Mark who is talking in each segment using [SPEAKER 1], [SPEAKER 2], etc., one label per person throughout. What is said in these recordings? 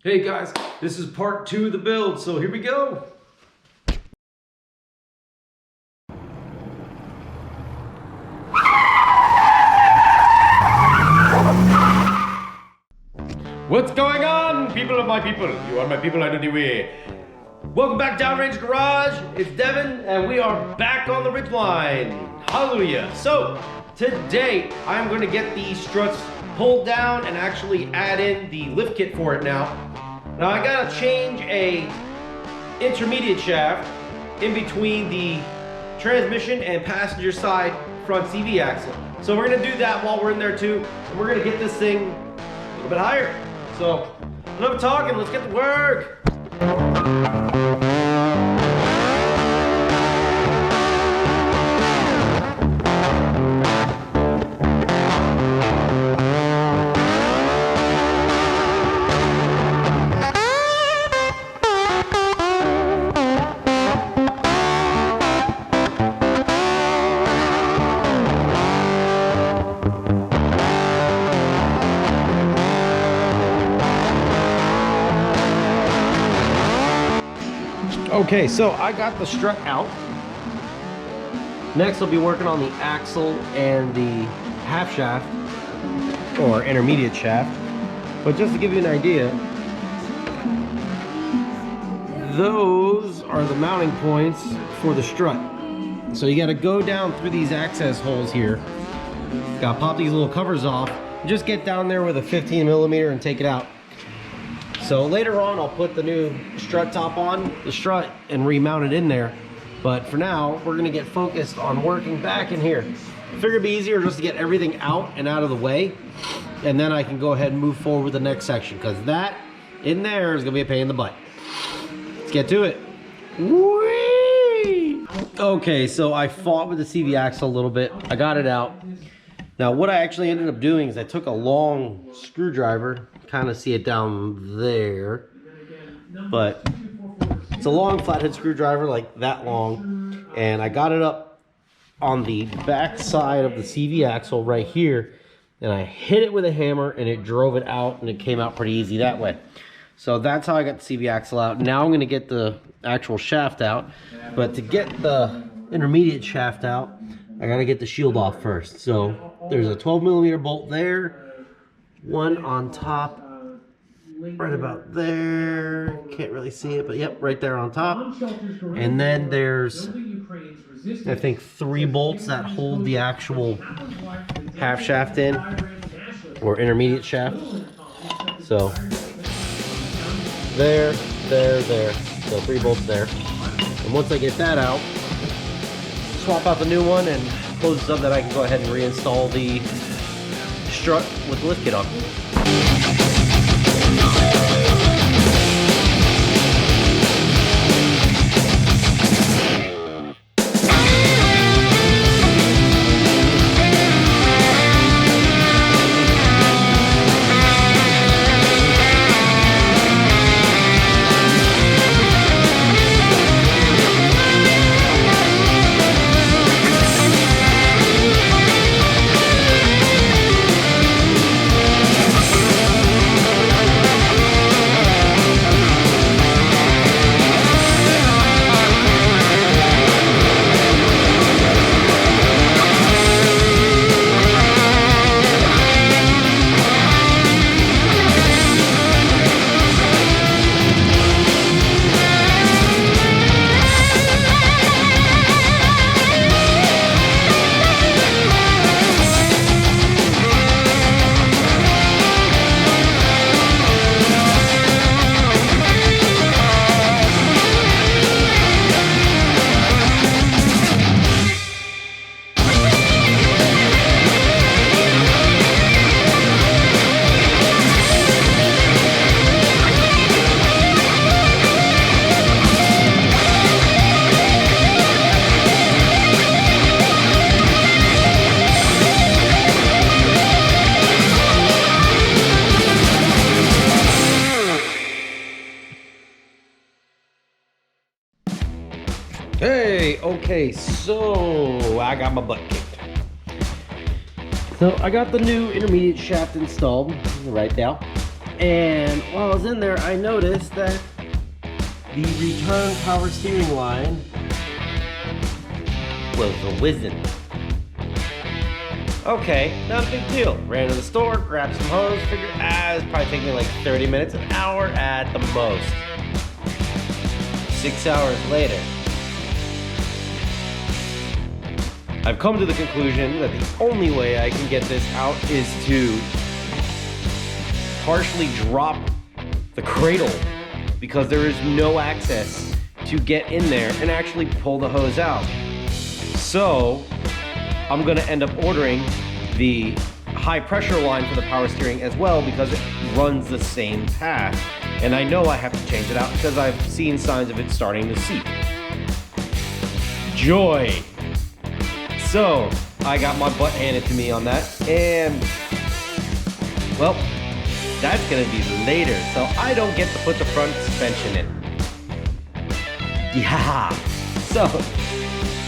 [SPEAKER 1] Hey guys, this is part 2 of the build, so here we go. What's going on, people of my people? You are my people, I know the way. Welcome back to Downrange Garage. It's Devin, and we are back on the Ridgeline. Hallelujah. So, today, I'm going to get these struts pulled down and actually add in the lift kit for it now. Now, I got to change a intermediate shaft in between the transmission and passenger side front CV axle. So we're going to do that while we're in there too. And we're going to get this thing a little bit higher. So, enough talking, let's get to work. Okay, so I got the strut out. Next, I'll be working on the axle and the half shaft, or intermediate shaft. But just to give you an idea, those are the mounting points for the strut. So you gotta go down through these access holes here. Gotta pop these little covers off. Just get down there with a 15mm and take it out. So later on, I'll put the new strut top on the strut and remount it in there. But for now, we're gonna get focused on working back in here. I figured it'd be easier just to get everything out and out of the way. And then I can go ahead and move forward with the next section, because that in there is gonna be a pain in the butt. Let's get to it. Whee! Okay, so I fought with the CV axle a little bit. I got it out. Now what I actually ended up doing is I took a long screwdriver, kind of see it down there, but it's a long flathead screwdriver, like that long, and I got it up on the back side of the CV axle right here, and I hit it with a hammer and it drove it out, and it came out pretty easy that way. So that's how I got the CV axle out. Now I'm going to get the actual shaft out, but to get the intermediate shaft out, I got to get the shield off first. So there's a 12mm bolt there, one on top right about there, can't really see it, but yep, right there on top. And then there's, I think, 3 bolts that hold the actual half shaft in, or intermediate shaft. So there, so 3 bolts there. And once I get that out, swap out the new one and close this up, that I can go ahead and reinstall the strut with the lift kit on. Hey, okay, so I got my butt kicked. So I got the new intermediate shaft installed right now. And while I was in there, I noticed that the return power steering line was whizzing. Okay, not a big deal. Ran to the store, grabbed some hose, figured, it's probably taking me like 30 minutes, an hour at the most. 6 hours later, I've come to the conclusion that the only way I can get this out is to partially drop the cradle, because there is no access to get in there and actually pull the hose out. So I'm gonna end up ordering the high pressure line for the power steering as well, because it runs the same path. And I know I have to change it out because I've seen signs of it starting to seep. Joy. So I got my butt handed to me on that, and well, that's gonna be later. So I don't get to put the front suspension in. Yeah. So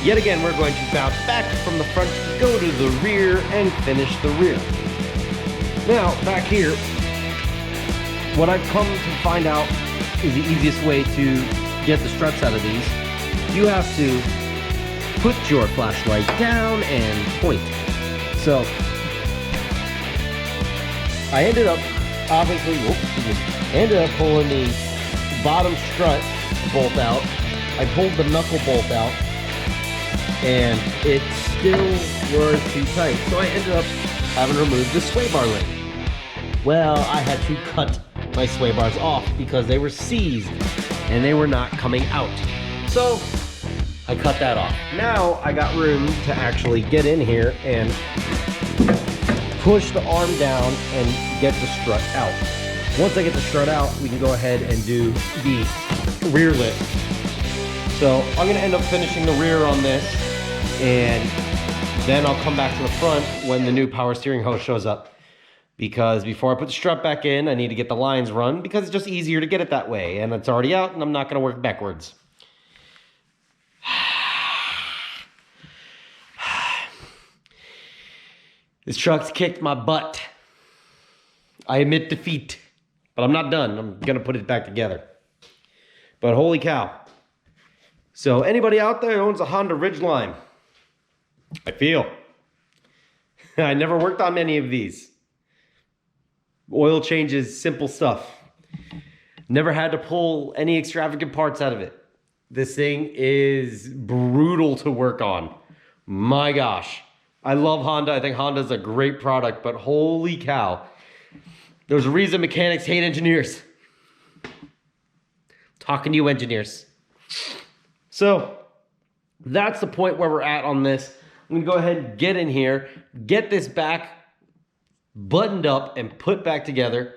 [SPEAKER 1] yet again, we're going to bounce back from the front, go to the rear, and finish the rear. Now, back here, what I've come to find out is the easiest way to get the struts out of these. You have to put your flashlight down and point. So, I ended up, obviously, pulling the bottom strut bolt out. I pulled the knuckle bolt out, and it still was too tight. So I ended up having to remove the sway bar link. Well, I had to cut my sway bars off because they were seized and they were not coming out. So I cut that off. Now I got room to actually get in here and push the arm down and get the strut out. Once I get the strut out, we can go ahead and do the rear lift. So I'm gonna end up finishing the rear on this, and then I'll come back to the front when the new power steering hose shows up. Because before I put the strut back in, I need to get the lines run, because it's just easier to get it that way. And it's already out, and I'm not gonna work backwards. This truck's kicked my butt. I admit defeat, but I'm not done. I'm gonna put it back together. But holy cow. So anybody out there who owns a Honda Ridgeline, I feel. I never worked on many of these. Oil changes, simple stuff. Never had to pull any extravagant parts out of it. This thing is brutal to work on. My gosh. I love Honda. I think Honda's a great product, but holy cow. There's a reason mechanics hate engineers. Talking to you engineers. So that's the point where we're at on this. I'm gonna go ahead and get in here, get this back buttoned up and put back together,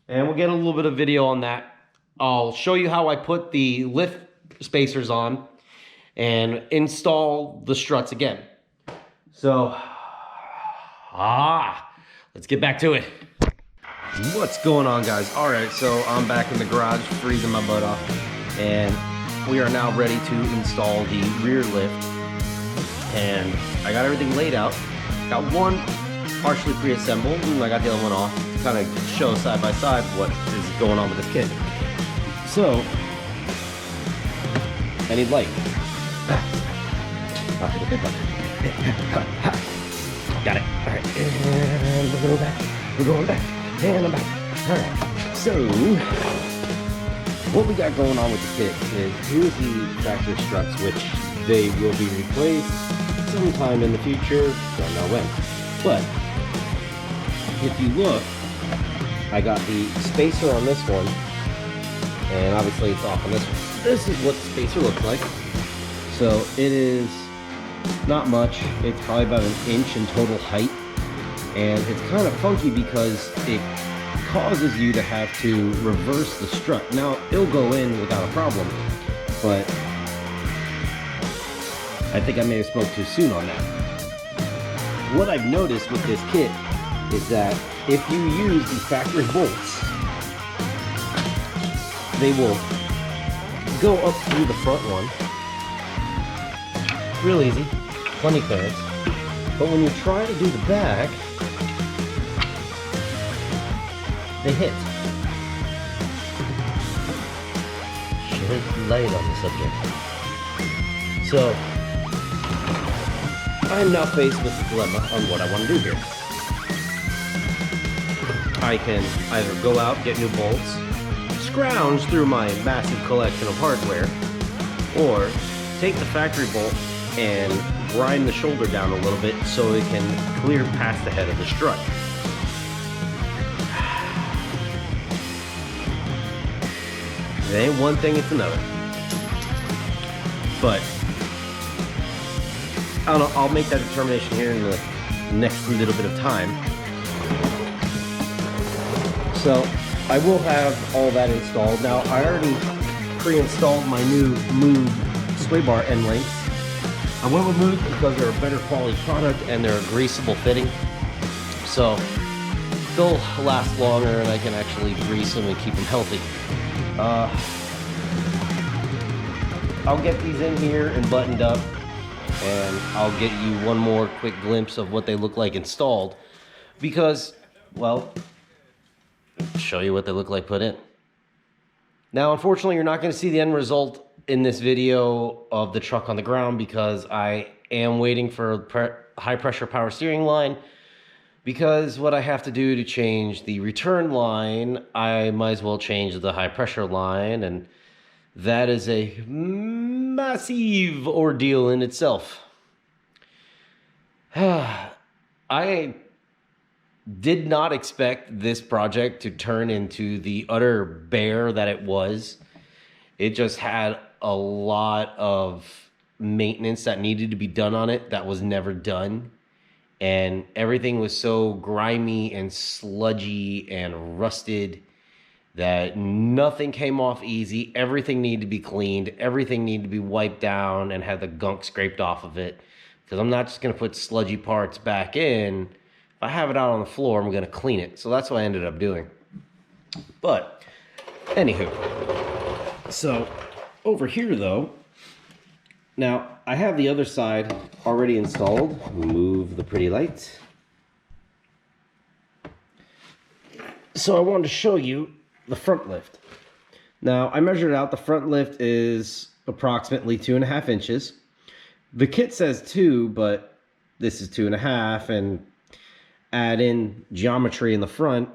[SPEAKER 1] and we'll get a little bit of video on that. I'll show you how I put the lift spacers on and install the struts again. So, let's get back to it. What's going on, guys? All right, so I'm back in the garage freezing my butt off, and we are now ready to install the rear lift. And I got everything laid out. Got one partially pre-assembled, and I got the other one off to kind of show side by side what is going on with this kit. So, I need light. Got it. All right, and we're going back. We're going back, and I'm back. All right, so what we got going on with the kit is here's the factory struts, which they will be replaced sometime in the future. Don't know when. But if you look, I got the spacer on this one, and obviously it's off on this one. This is what the spacer looks like. So it is not much. It's probably about 1 inch in total height, and it's kind of funky because it causes you to have to reverse the strut. Now it'll go in without a problem, but I think I may have spoke too soon on that. What I've noticed with this kit is that if you use the factory bolts, they will go up through the front one. Real easy, plenty clearance. But when you try to do the back, they hit. light on the subject. So, I'm now faced with the dilemma on what I want to do here. I can either go out, get new bolts, scrounge through my massive collection of hardware, or take the factory bolt and grind the shoulder down a little bit so it can clear past the head of the strut. It ain't one thing, it's another. But I don't know, I'll make that determination here in the next little bit of time. So I will have all that installed. Now I already pre-installed my new Move sway bar end links. I went with Move because they're a better quality product and they're a greasable fitting. So they'll last longer and I can actually grease them and keep them healthy. I'll get these in here and buttoned up, and I'll get you one more quick glimpse of what they look like installed, because, well, show you what they look like put in. Now, unfortunately, you're not going to see the end result in this video of the truck on the ground because I am waiting for a high pressure power steering line, because what I have to do to change the return line, I might as well change the high pressure line, and that is a massive ordeal in itself. I did not expect this project to turn into the utter bear that it was. It just had a lot of maintenance that needed to be done on it that was never done. And everything was so grimy and sludgy and rusted that nothing came off easy. Everything needed to be cleaned. Everything needed to be wiped down and had the gunk scraped off of it. Because I'm not just going to put sludgy parts back in. If I have it out on the floor, I'm going to clean it. So that's what I ended up doing. But, anywho. So, over here though, now I have the other side already installed. Move the pretty light. So I wanted to show you the front lift. Now I measured it out. The front lift is approximately 2.5 inches. The kit says 2, but this is 2.5, and add in geometry in the front,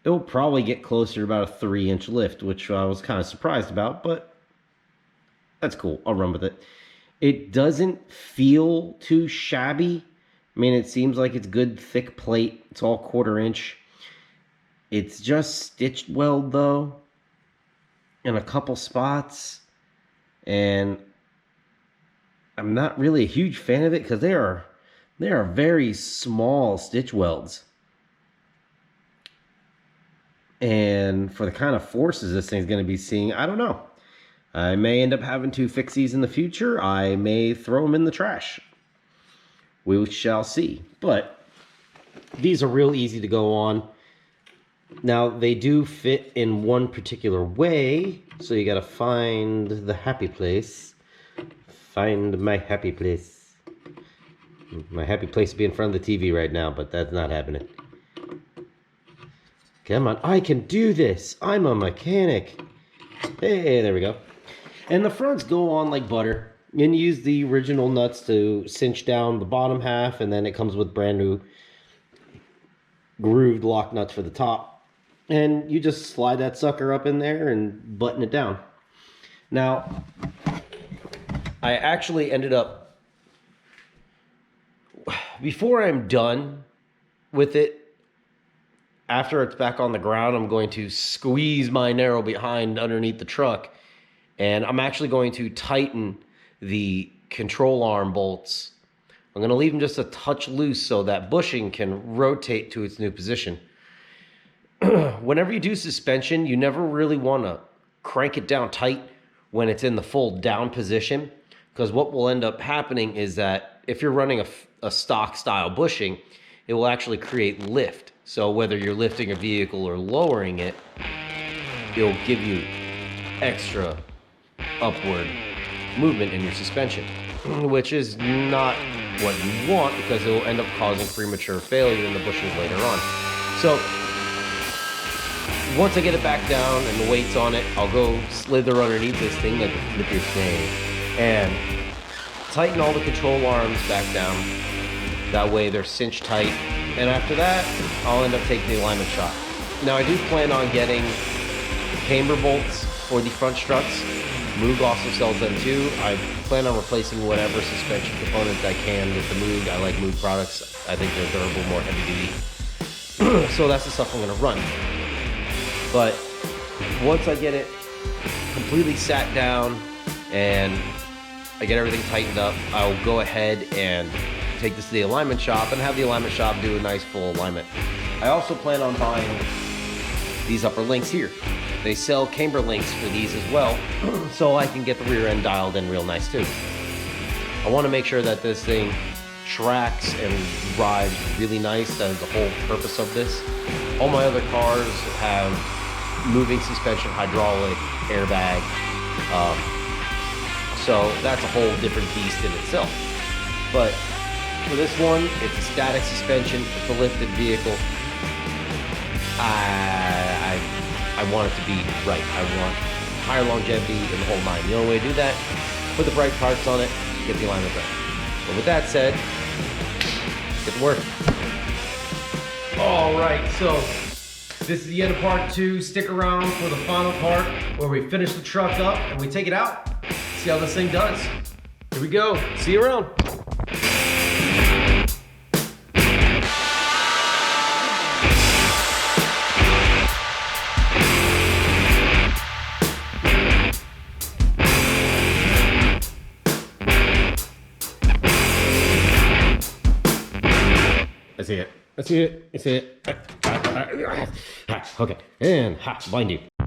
[SPEAKER 1] it will probably get closer to about a 3-inch lift, which I was kind of surprised about, but that's cool. I'll run with it. It doesn't feel too shabby. I mean, it seems like it's good thick plate. It's all 1/4 inch. It's just stitched weld though in a couple spots, and I'm not really a huge fan of it because they are very small stitch welds, and for the kind of forces this thing's going to be seeing, I don't know. I may end up having to fix these in the future. I may throw them in the trash. We shall see. But these are real easy to go on. Now, they do fit in one particular way, so you gotta find the happy place. Find my happy place. My happy place would be in front of the TV right now, but that's not happening. Come on, I can do this. I'm a mechanic. Hey, there we go. And the fronts go on like butter. You can use the original nuts to cinch down the bottom half, and then it comes with brand new grooved lock nuts for the top. And you just slide that sucker up in there and button it down. Now, I actually ended up, before I'm done with it, after it's back on the ground, I'm going to squeeze my narrow behind underneath the truck, and I'm actually going to tighten the control arm bolts. I'm going to leave them just a touch loose so that bushing can rotate to its new position. Whenever you do suspension, you never really want to crank it down tight when it's in the full down position, because what will end up happening is that if you're running a stock style bushing, it will actually create lift. So whether you're lifting a vehicle or lowering it, it'll give you extra upward movement in your suspension, which is not what you want, because it will end up causing premature failure in the bushings later on. So once I get it back down and the weight's on it, I'll go slither underneath this thing like a flipper snake and tighten all the control arms back down. That way they're cinched tight. And after that, I'll end up taking the alignment shot. Now I do plan on getting camber bolts for the front struts. Moog also sells them too. I plan on replacing whatever suspension components I can with the Moog. I like Moog products. I think they're durable, more heavy duty. So that's the stuff I'm gonna run. But once I get it completely sat down and I get everything tightened up, I'll go ahead and take this to the alignment shop and have the alignment shop do a nice full alignment. I also plan on buying these upper links here. They sell camber links for these as well, so I can get the rear end dialed in real nice too. I want to make sure that this thing tracks and rides really nice. That is the whole purpose of this. All my other cars have moving suspension, hydraulic, airbag, so that's a whole different beast in itself. But for this one, it's a static suspension, it's a lifted vehicle. I want it to be right. I want higher longevity and the whole nine. The only way to do that, put the right parts on it, get the alignment right. But with that said, get to work. All right, so this is the end of part 2. Stick around for the final part where we finish the truck up and we take it out, see how this thing does. Here we go. See you around. I see it. I see it. I see it. Okay. And blind you.